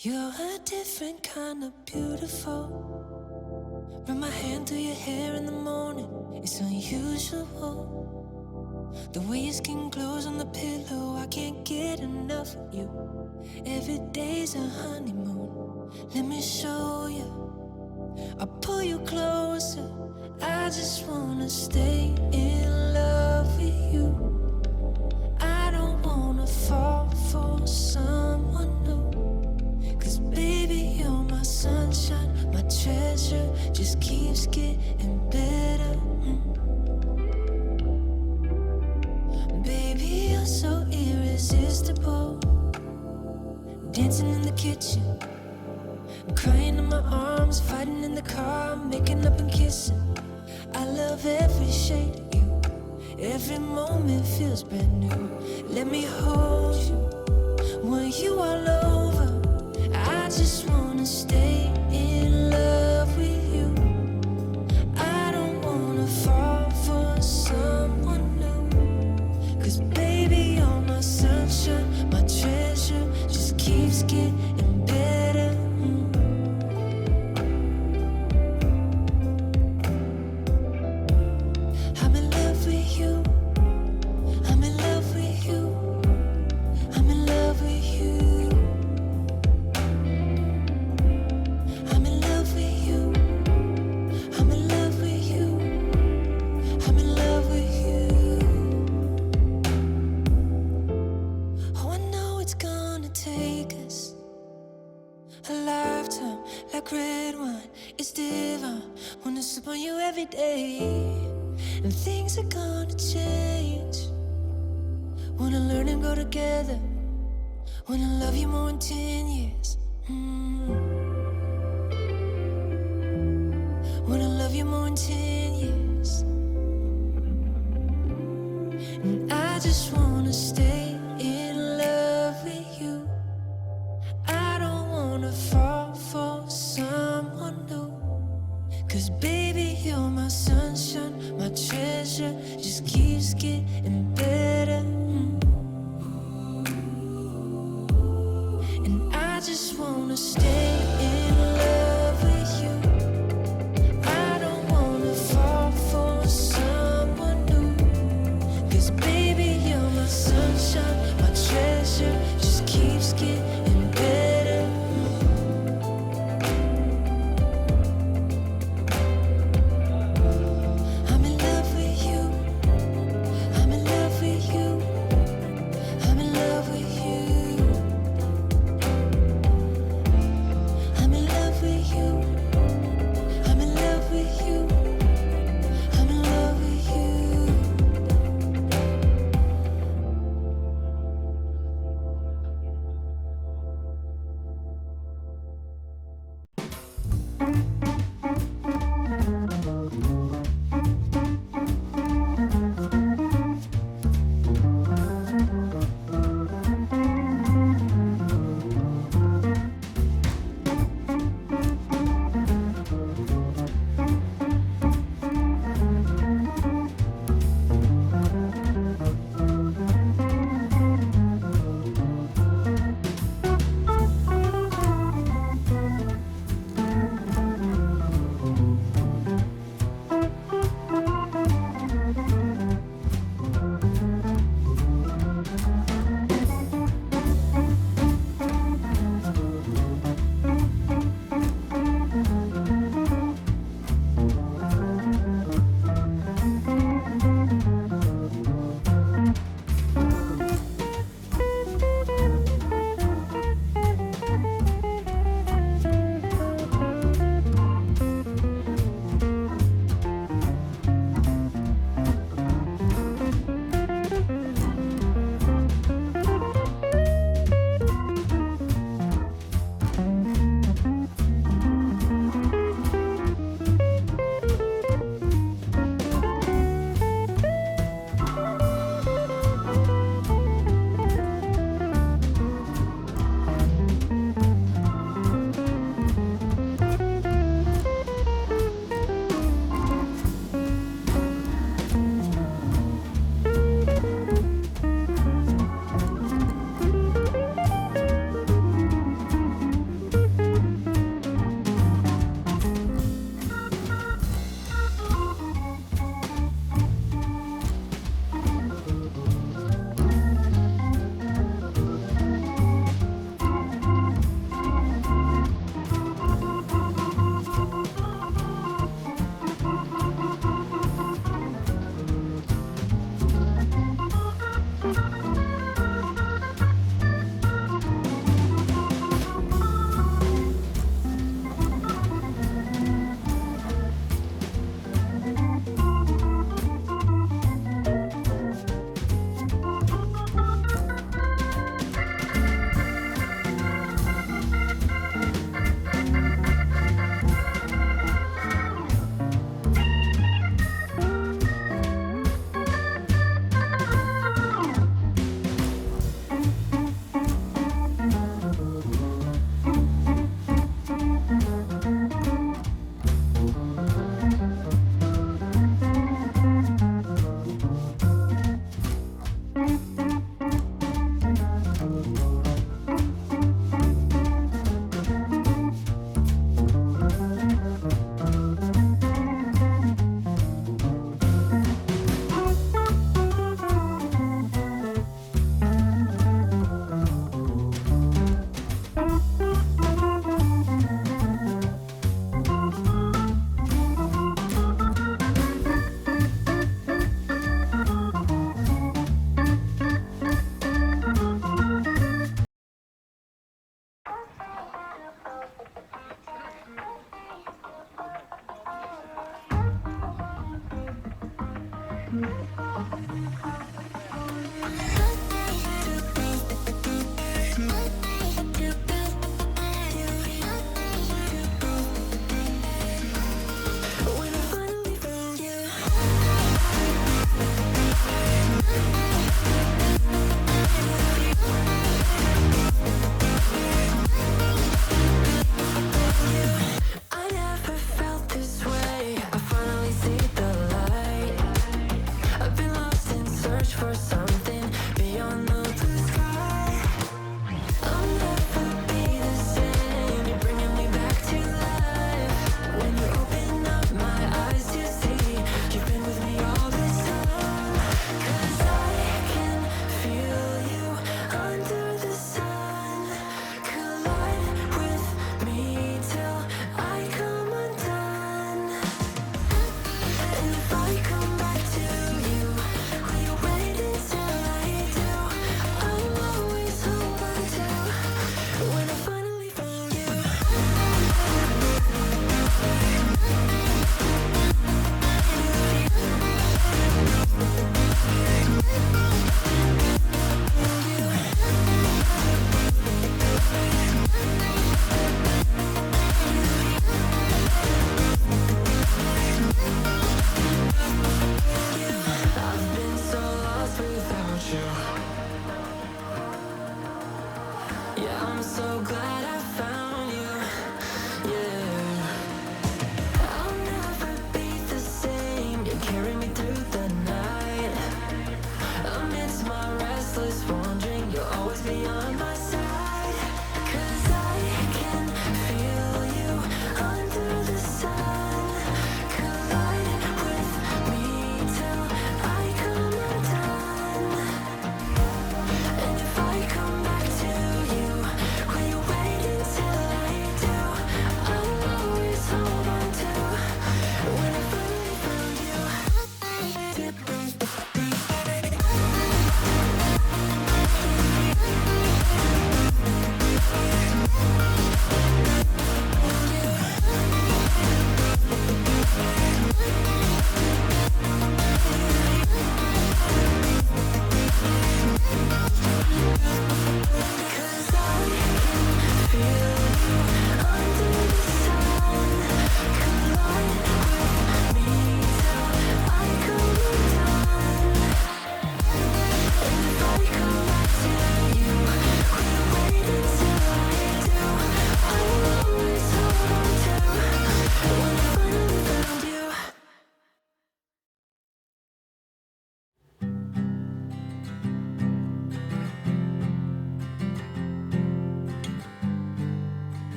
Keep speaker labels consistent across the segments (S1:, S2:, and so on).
S1: You're a different kind of beautiful. Run my hand through your hair in the morning. It's unusual. The way your skin glows on the pillow, I can't get enough of you. Every day's a honeymoon. Let me show you. I'll pull you closer. I just wanna stay in love with you. I don't wanna fall for someone new. 'Cause baby, you're my sunshine, my treasure. Just keeps getting better. Baby, you're so irresistible. Dancing in the kitchen, crying in my arms, fighting in the car, making up and kissing. I love every shade of you. Every moment feels brand new. Let me hold you when you all over. I just wanna stay in love with you. I don't wanna fall for someone new. 'Cause baby, you're my sunshine, my treasure. Just keeps getting better. I'm in love with you. I'm in love with you. I'm in love with you. I'm in love with you. I'm in love with you. I'm in love with you. Oh, I know it's gonna take us a lifetime, like red wine. It's divine. Wanna sip on you every day. And things are gonna change. Wanna learn and grow together. Wanna love you more in 10 years. Wanna love you more in 10 years. And I just wanna stay in love with you. I don't wanna fall for someone new. 'Cause baby, you're my sunshine, my treasure. Just keeps getting better. And I just wanna stay in love with you. I don't wanna fall for someone new. 'Cause baby, you're my sunshine, my treasure. Just keeps getting better. I'm in love with you. I'm in love with you. I'm in love with you. I'm in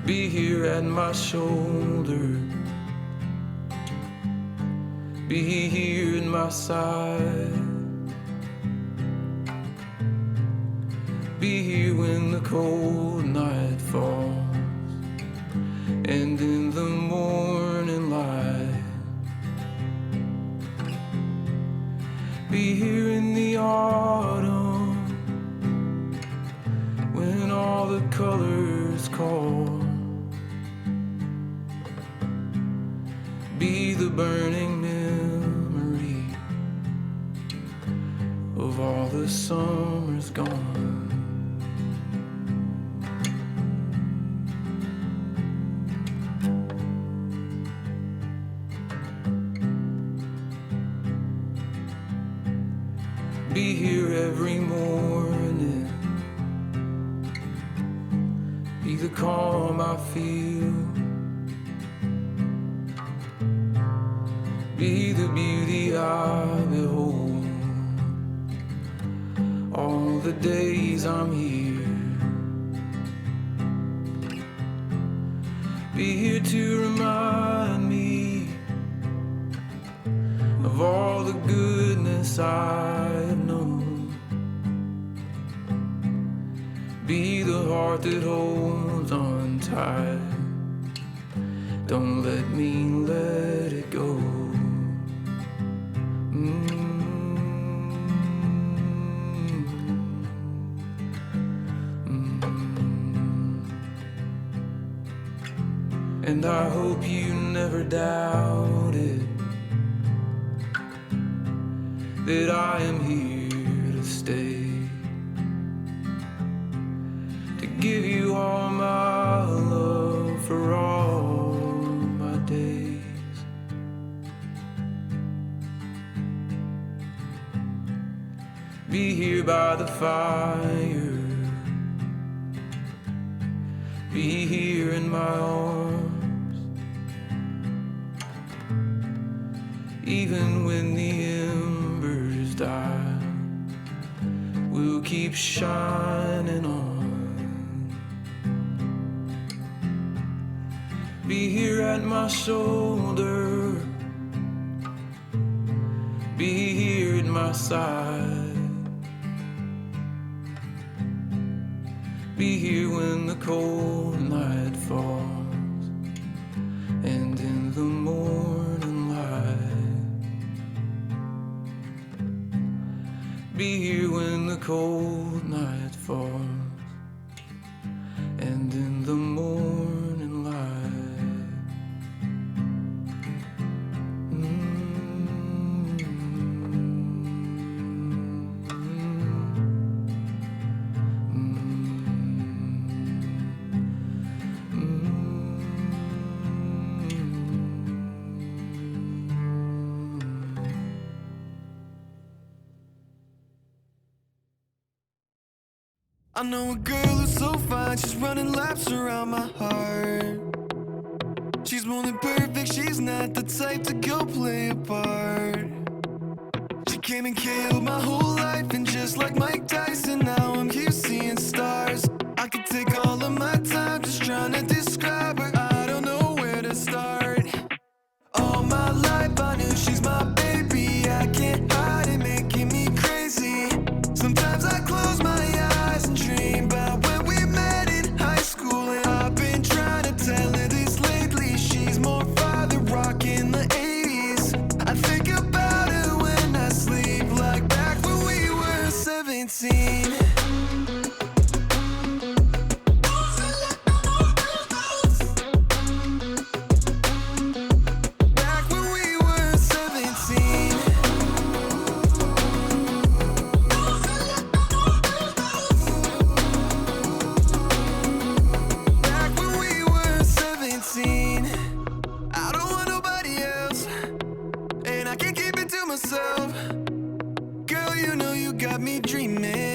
S2: Be here at my shoulder, be here at my side, be here when the cold night falls and in the morning light, be here in the autumn when all the colors call. Be the burning memory of all the summers gone. Be here every morning, be the calm I feel, be the beauty I behold, all the days I'm here. Be here to remind me of all the goodness I have known. Be the heart that holds on tight, don't let me let it go. And I hope you never doubted that I am here to stay, to give you all my love for all my days. Be here by the fire, be here in my arms, even when the embers die, we'll keep shining on. Be here at my shoulder, be here at my side, be here when the cold night falls and in the morning light. Be here when the cold night falls and in the morning light.
S3: I know a girl who's so fine, she's running laps around my heart. She's more than perfect, she's not the type to go play a part. She came and killed my whole life, and just like Mike Tyson, now I'm here seeing stars. I could take all of my time just trying to describe her, I don't know where to start. All my life I knew she's my baby, I can't hide it, making me crazy. Sometimes I close my eyes and dream about when we met in high school, and I've been trying to tell her this lately. She's more father rock in the 80s. I think about her when I sleep, like back when we were 17. Back when we were 17. Back when we were 17. I don't want nobody else, and I can't keep it to myself. Girl, you know you got me dreaming.